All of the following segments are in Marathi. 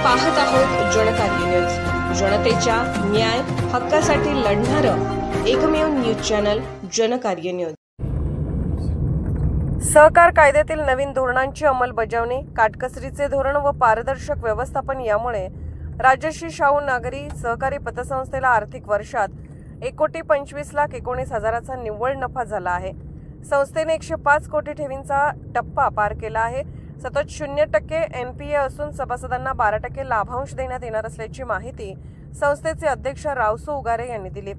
पाहत आहोत जनकार्य न्यूज, जनतेच्या न्याय हक्कासाठी लढणारं एकमेव न्यूज चॅनल जनकार्य न्यूज। सहकार कायद्यातील नवीन धोरणांची अंमलबजावणी, काटकसरीचे धोरण व पारदर्शक व्यवस्थापन यामुळे राजश्री शाहू नागरी सहकारी पतसंस्थेला आर्थिक वर्षात 1,25,19,000चा निव्वळ नफा झाला आहे। संस्थेने 105 कोटी ठेवींचा टप्पा पार केला आहे। सतत 0% NPA असून सभासदांना 12% लाभांश देण्यात येणार असल्याची माहिती संस्थेचे अध्यक्ष रावसो उगारे यांनी दिली।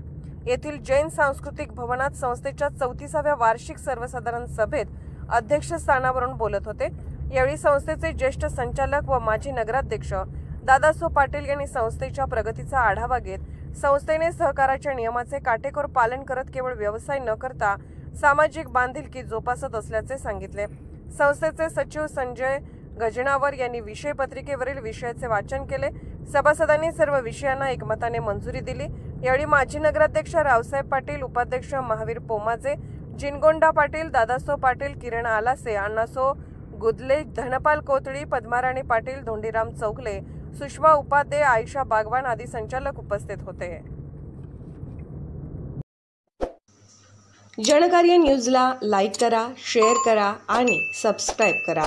येथील जैन सांस्कृतिक भवनात संस्थेच्या 34व्या वार्षिक सर्वसाधारण सभेत अध्यक्षस्थानावरून बोलत होते। यावेळी संस्थेचे ज्येष्ठ संचालक व माजी नगराध्यक्ष दादासो पाटील यांनी संस्थेच्या प्रगतीचा आढावा घेत संस्थेने सहकाराच्या नियमाचे काटेकोर पालन करत केवळ व्यवसाय न करता सामाजिक बांधिलकी जोपासत असल्याचे सांगितले। संस्थेचे सचिव संजय गजणावर यांनी विषय पत्रिकेवरील विषयाचे वाचन केले। सभासदांनी सर्व विषयांना एकमताने मंजुरी दिली। यावेळी माजी नगराध्यक्ष रावसाहेब पाटील, उपाध्यक्ष महावीर पोमाजे, जिनगोंडा पाटील, दादासो पाटील, किरण आलासे, अण्णासो गुदले, धनपाल कोथळी, पद्माराणी पाटील, धोंडीराम चौगले, सुषमा उपाध्ये, आयशा बागवान आदी संचालक उपस्थित होते। जनकार्य न्यूजला लाईक करा, शेअर करा आणि सबस्क्राईब करा।